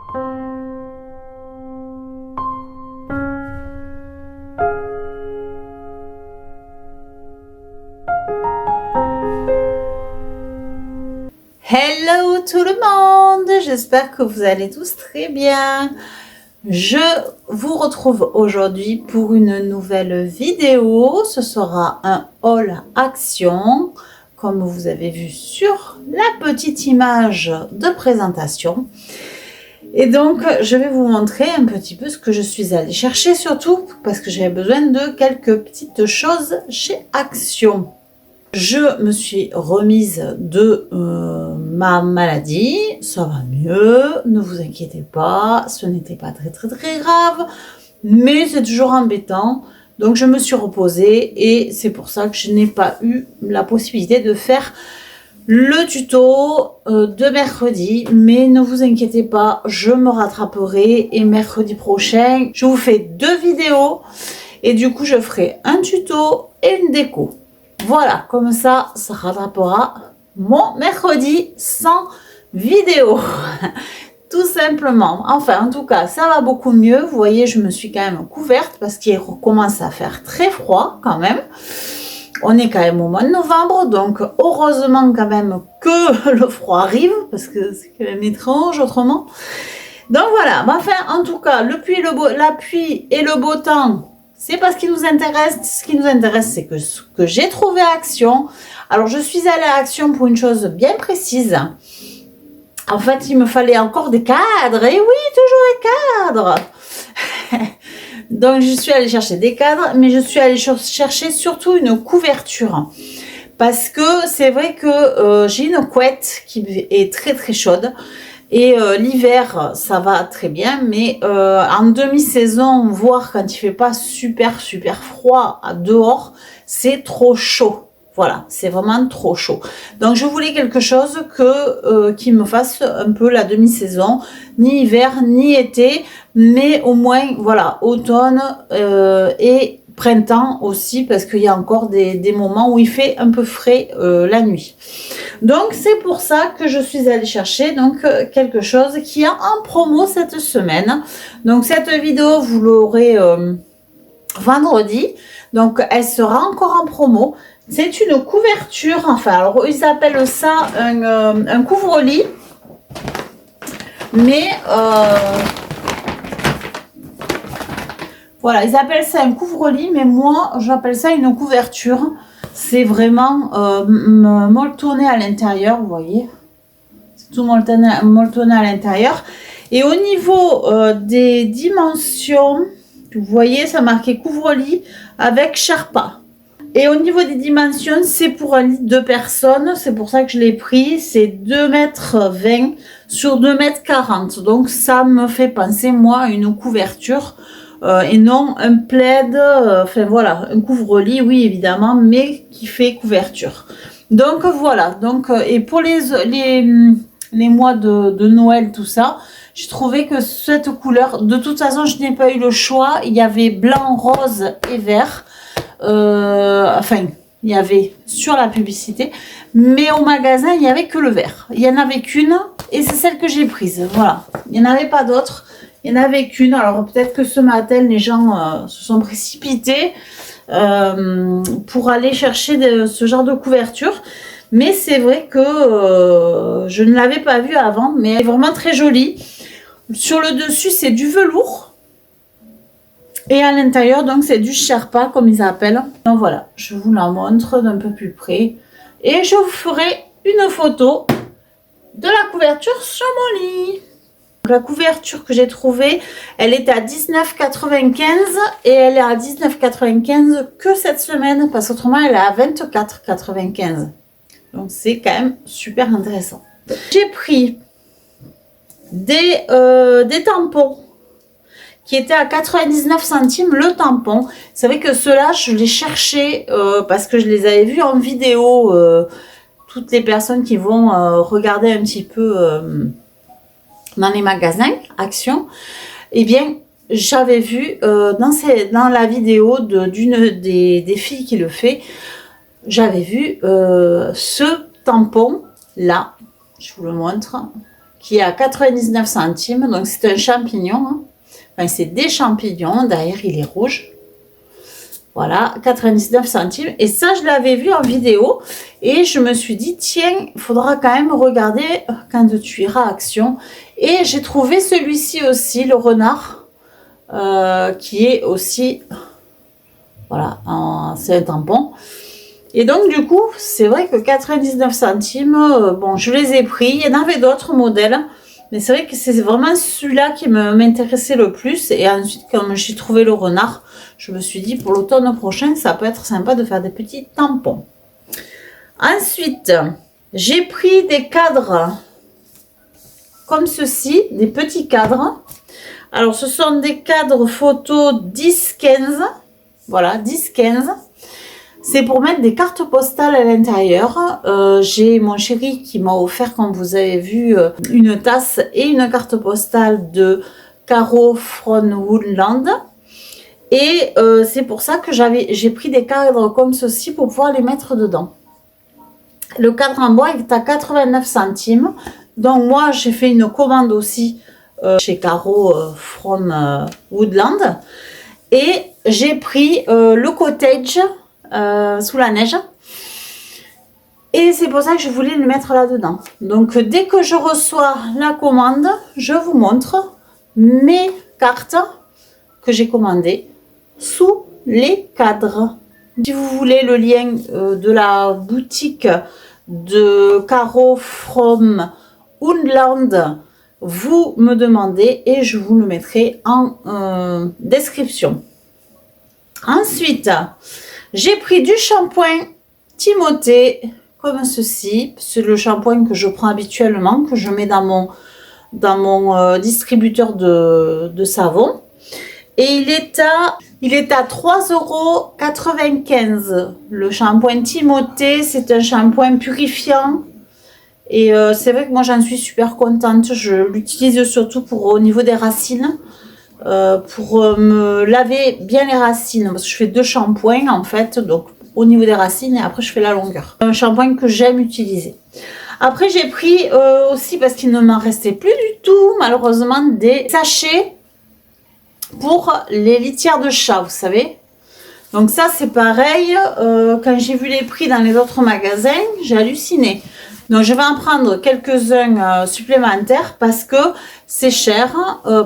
Hello tout le monde, j'espère que vous allez tous très bien. Je vous retrouve aujourd'hui pour une nouvelle vidéo. Ce sera un haul action, comme vous avez vu sur la petite image de présentation. Et donc, je vais vous montrer un petit peu ce que je suis allée chercher, surtout parce que j'avais besoin de quelques petites choses chez Action. Je me suis remise de ma maladie, ça va mieux, ne vous inquiétez pas, ce n'était pas très grave, mais c'est toujours embêtant. Donc je me suis reposée et c'est pour ça que je n'ai pas eu la possibilité de faire le tuto de mercredi, mais ne vous inquiétez pas, je me rattraperai et mercredi prochain, je vous fais 2 vidéos et du coup je ferai un tuto et une déco. Voilà, comme ça rattrapera mon mercredi sans vidéo. Tout simplement. Enfin, en tout cas, ça va beaucoup mieux. Vous voyez, je me suis quand même couverte parce qu'il commence à faire très froid quand même. On est quand même au mois de novembre, donc heureusement quand même que le froid arrive parce que c'est quand même étrange autrement. Donc voilà, enfin, en tout cas, la pluie et le beau temps, c'est pas ce qui nous intéresse. Ce qui nous intéresse, c'est que ce que j'ai trouvé à Action. Alors, je suis allée à Action pour une chose bien précise. En fait, il me fallait encore des cadres. Et oui, toujours des cadres. Donc, je suis allée chercher des cadres, mais je suis allée chercher surtout une couverture. Parce que c'est vrai que j'ai une couette qui est très chaude. Et l'hiver, ça va très bien, mais en demi-saison, voire quand il fait pas super froid dehors, c'est trop chaud. Voilà, c'est vraiment trop chaud. Donc je voulais quelque chose qui me fasse un peu la demi-saison, ni hiver ni été, mais au moins voilà, automne et printemps aussi, parce qu'il y a encore des moments où il fait un peu frais la nuit. Donc c'est pour ça que je suis allée chercher donc quelque chose qui est en promo cette semaine. Donc cette vidéo vous l'aurez vendredi, donc elle sera encore en promo. C'est une couverture, enfin alors ils appellent ça un couvre-lit, mais voilà, ils appellent ça un couvre-lit, mais moi j'appelle ça une couverture. C'est vraiment molletonné à l'intérieur, vous voyez. C'est tout molletonné à l'intérieur. Et au niveau des dimensions, vous voyez, ça marqué couvre-lit avec Sherpa. Et au niveau des dimensions, c'est pour un lit de 2 personnes. C'est pour ça que je l'ai pris. C'est 2,20 m sur 2,40 m. Donc ça me fait penser, moi, à une couverture. Et non un plaid, enfin voilà, un couvre-lit, oui évidemment, mais qui fait couverture. Donc voilà, donc et pour les mois de Noël, tout ça, j'ai trouvé que cette couleur, de toute façon je n'ai pas eu le choix, il y avait blanc, rose et vert, enfin il y avait sur la publicité, mais au magasin il n'y avait que le vert, il n'y en avait qu'une et c'est celle que j'ai prise, voilà, il n'y en avait pas d'autres. Il n'y en avait qu'une. Alors peut-être que ce matin, les gens se sont précipités pour aller chercher ce genre de couverture. Mais c'est vrai que je ne l'avais pas vue avant. Mais elle est vraiment très jolie. Sur le dessus, c'est du velours. Et à l'intérieur, donc c'est du Sherpa, comme ils appellent. Donc voilà, je vous la montre d'un peu plus près. Et je vous ferai une photo de la couverture sur mon lit. La couverture que j'ai trouvée, elle est à 19,95 et elle est à 19,95 que cette semaine parce qu'autrement elle est à 24,95. Donc c'est quand même super intéressant. J'ai pris des tampons qui étaient à 99 centimes le tampon. C'est vrai que ceux-là, je les cherchais parce que je les avais vus en vidéo. Toutes les personnes qui vont regarder un petit peu dans les magasins Action, eh bien j'avais vu dans la vidéo d'une des filles qui le fait, j'avais vu ce tampon là, je vous le montre, qui est à 99 centimes. Donc c'est un champignon, hein. Enfin, c'est des champignons. Derrière, il est rouge. Voilà, 99 centimes. Et ça, je l'avais vu en vidéo. Et je me suis dit, tiens, il faudra quand même regarder quand tu iras à Action. Et j'ai trouvé celui-ci aussi, le renard, qui est aussi, voilà, c'est un tampon. Et donc, du coup, c'est vrai que 99 centimes, bon, je les ai pris. Il y en avait d'autres modèles. Mais c'est vrai que c'est vraiment celui-là qui m'intéressait le plus. Et ensuite, comme j'ai trouvé le renard, je me suis dit, pour l'automne prochain, ça peut être sympa de faire des petits tampons. Ensuite, j'ai pris des cadres comme ceci, des petits cadres. Alors, ce sont des cadres photos 10-15. Voilà, 10-15. C'est pour mettre des cartes postales à l'intérieur. J'ai mon chéri qui m'a offert, comme vous avez vu, une tasse et une carte postale de Caro from Woodland. Et c'est pour ça que j'ai pris des cadres comme ceci pour pouvoir les mettre dedans. Le cadre en bois est à 89 centimes. Donc moi, j'ai fait une commande aussi chez Caro from Woodland. Et j'ai pris le cottage sous la neige. Et c'est pour ça que je voulais le mettre là-dedans. Donc dès que je reçois la commande, je vous montre mes cartes que j'ai commandées sous les cadres. Si vous voulez le lien de la boutique de Caro from Woodland, vous me demandez et je vous le mettrai en description. Ensuite, j'ai pris du shampoing Timothée comme ceci. C'est le shampoing que je prends habituellement, que je mets dans mon distributeur de savon. Et il est à 3,95 €. Le shampoing Timothée, c'est un shampoing purifiant. Et c'est vrai que moi, j'en suis super contente. Je l'utilise surtout au niveau des racines. Pour me laver bien les racines. Parce que je fais 2 shampoings, en fait. Donc, au niveau des racines, et après, je fais la longueur. Un shampoing que j'aime utiliser. Après, j'ai pris aussi, parce qu'il ne m'en restait plus du tout, malheureusement, des sachets pour les litières de chat, vous savez. Donc ça, c'est pareil. Quand j'ai vu les prix dans les autres magasins, j'ai halluciné. Donc je vais en prendre quelques-uns supplémentaires parce que c'est cher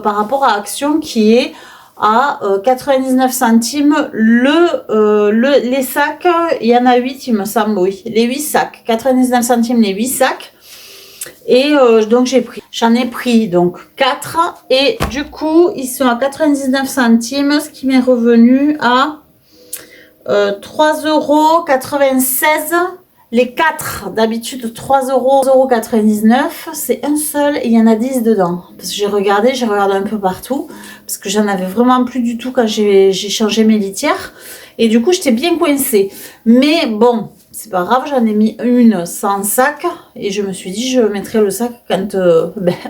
par rapport à Action qui est à 99 centimes les sacs. Il y en a 8, il me semble, oui. Les 8 sacs. 99 centimes les 8 sacs. Et donc j'en ai pris donc 4 et du coup ils sont à 99 centimes, ce qui m'est revenu à 3,96 € les 4. D'habitude 3,99 €, c'est un seul et il y en a 10 dedans. Parce que j'ai regardé un peu partout parce que j'en avais vraiment plus du tout quand j'ai changé mes litières et du coup j'étais bien coincée. Mais bon, c'est pas grave, j'en ai mis une sans sac et je me suis dit je mettrai le sac quand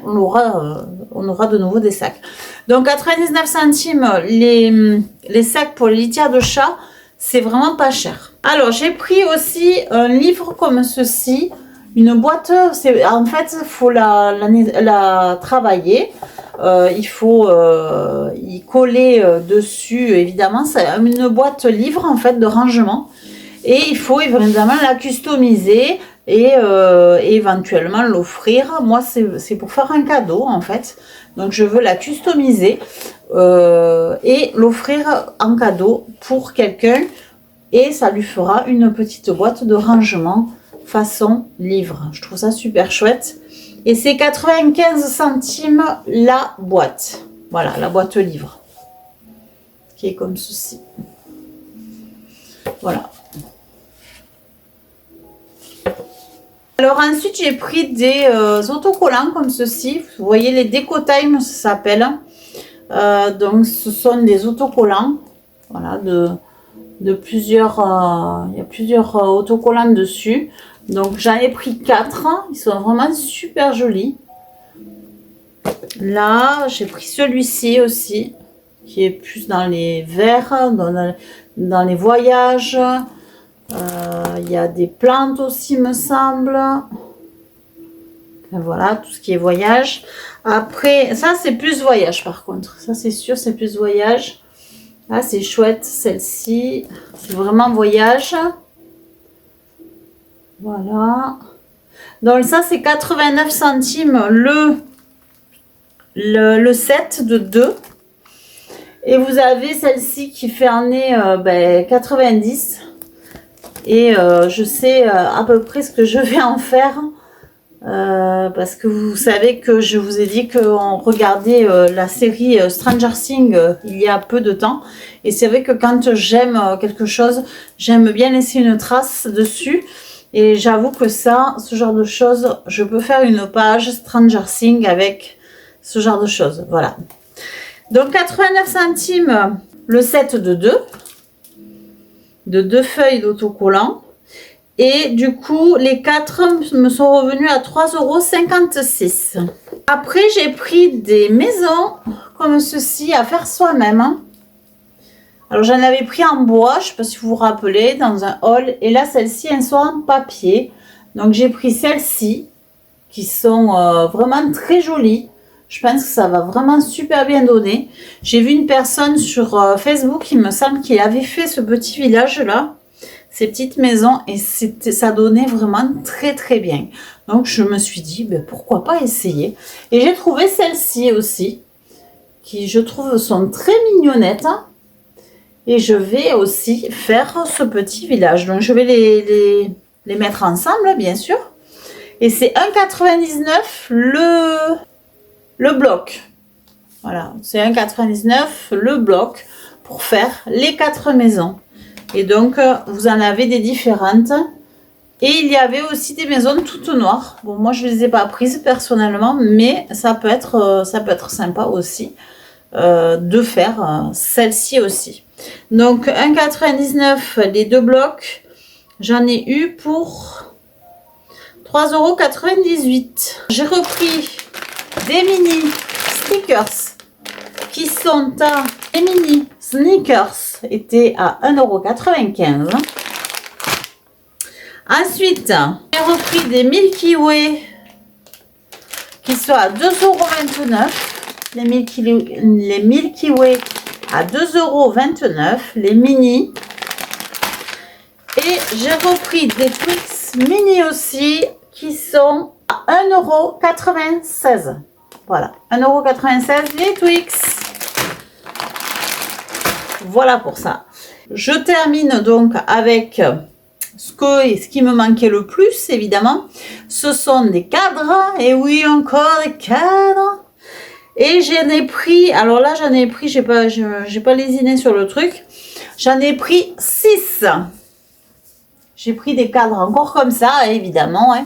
on aura de nouveau des sacs. Donc 99 centimes les sacs pour les litières de chat, c'est vraiment pas cher. Alors j'ai pris aussi un livre comme ceci, une boîte. En fait il faut la travailler. Il faut y coller dessus, évidemment. C'est une boîte livre en fait de rangement. Et il faut évidemment la customiser et éventuellement l'offrir. Moi, c'est pour faire un cadeau en fait. Donc, je veux la customiser et l'offrir en cadeau pour quelqu'un. Et ça lui fera une petite boîte de rangement façon livre. Je trouve ça super chouette. Et c'est 95 centimes la boîte. Voilà, la boîte livre. Qui est comme ceci. Voilà. Alors ensuite j'ai pris des autocollants comme ceci. Vous voyez les Déco Time, ça s'appelle. Donc ce sont des autocollants. Voilà, de plusieurs. Il y a plusieurs autocollants dessus. Donc j'en ai pris 4. Ils sont vraiment super jolis. Là j'ai pris celui-ci aussi. Qui est plus dans les verts, dans les voyages. Il y a des plantes aussi, me semble. Voilà, tout ce qui est voyage. Après, ça c'est plus voyage par contre. Ça c'est sûr, c'est plus voyage. Là, c'est chouette, celle-ci. C'est vraiment voyage. Voilà. Donc ça, c'est 89 centimes le set de 2. Et vous avez celle-ci qui fait en est 90. Et je sais à peu près ce que je vais en faire. Parce que vous savez que je vous ai dit qu'on regardait la série Stranger Things il y a peu de temps. Et c'est vrai que quand j'aime quelque chose, j'aime bien laisser une trace dessus. Et j'avoue que ça, ce genre de choses, je peux faire une page Stranger Things avec ce genre de choses. Voilà. Donc 89 centimes le set de 2 feuilles d'autocollant. Et du coup, les 4 me sont revenus à 3,56 €. Après, j'ai pris des maisons comme ceci à faire soi-même. Alors, j'en avais pris en bois, je ne sais pas si vous vous rappelez, dans un haul. Et là, celles-ci, elles sont en papier. Donc, j'ai pris celles-ci, qui sont vraiment très jolies. Je pense que ça va vraiment super bien donner. J'ai vu une personne sur Facebook, il me semble qu'il avait fait ce petit village-là. Ces petites maisons, et ça donnait vraiment très très bien. Donc je me suis dit pourquoi pas essayer. Et j'ai trouvé celles-ci aussi qui je trouve sont très mignonnettes, et je vais aussi faire ce petit village. Donc je vais les mettre ensemble bien sûr, et c'est 1,99 € le bloc. Voilà, c'est 1,99 € le bloc pour faire les 4 maisons. Et donc, vous en avez des différentes. Et il y avait aussi des maisons toutes noires. Bon, moi, je ne les ai pas prises personnellement, mais ça peut être sympa aussi de faire celle-ci aussi. Donc, 1,99 € les 2 blocs. J'en ai eu pour 3,98 €. J'ai repris des mini sneakers qui sont à... Les mini sneakers étaient à 1,95 €. Ensuite, j'ai repris des Milky Way qui sont à 2,29 €. Les Milky Way à 2,29 €. Les mini. Et j'ai repris des Twix mini aussi qui sont à 1,96 €. Voilà, 1,96 € les Twix. Voilà pour ça. Je termine donc avec ce qui me manquait le plus, évidemment. Ce sont des cadres. Et oui, encore des cadres. Et j'en ai pris, alors là j'en ai pris, j'ai pas lésiné sur le truc. J'en ai pris 6. J'ai pris des cadres encore comme ça, évidemment. Hein.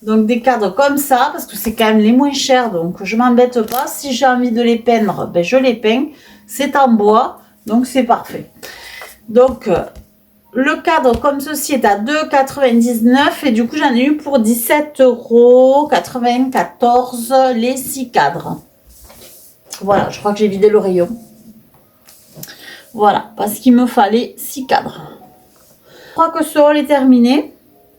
Donc des cadres comme ça, parce que c'est quand même les moins chers. Donc je m'embête pas. Si j'ai envie de les peindre, je les peins. C'est en bois. Donc c'est parfait. Donc le cadre comme ceci est à 2,99 € et du coup j'en ai eu pour 17,94 € les 6 cadres. Voilà, je crois que j'ai vidé le rayon. Voilà, parce qu'il me fallait 6 cadres. Je crois que ce haul est terminé.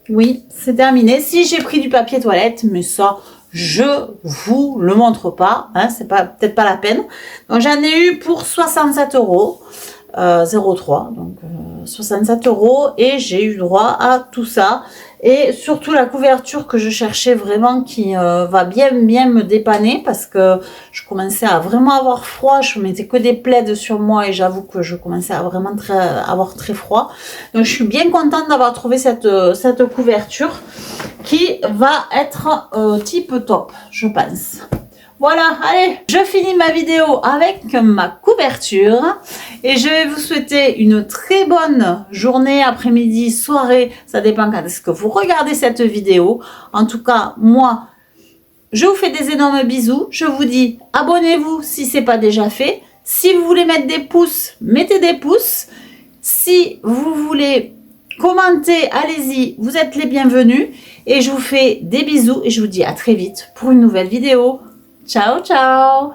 Oui, c'est terminé. Si j'ai pris du papier toilette, mais ça, je vous le montre pas, hein, c'est peut-être pas la peine. Donc j'en ai eu pour 67 €, 0,3, donc 67 € et j'ai eu droit à tout ça. Et surtout la couverture que je cherchais vraiment qui va bien me dépanner parce que je commençais à vraiment avoir froid. Je mettais que des plaids sur moi et j'avoue que je commençais à vraiment avoir très froid. Donc je suis bien contente d'avoir trouvé cette couverture qui va être type top, je pense. Voilà, allez, je finis ma vidéo avec ma couverture et je vais vous souhaiter une très bonne journée, après-midi, soirée, ça dépend quand est-ce que vous regardez cette vidéo. En tout cas, moi, je vous fais des énormes bisous, je vous dis abonnez-vous si ce n'est pas déjà fait. Si vous voulez mettre des pouces, mettez des pouces. Si vous voulez commenter, allez-y, vous êtes les bienvenus et je vous fais des bisous et je vous dis à très vite pour une nouvelle vidéo. Ciao, ciao!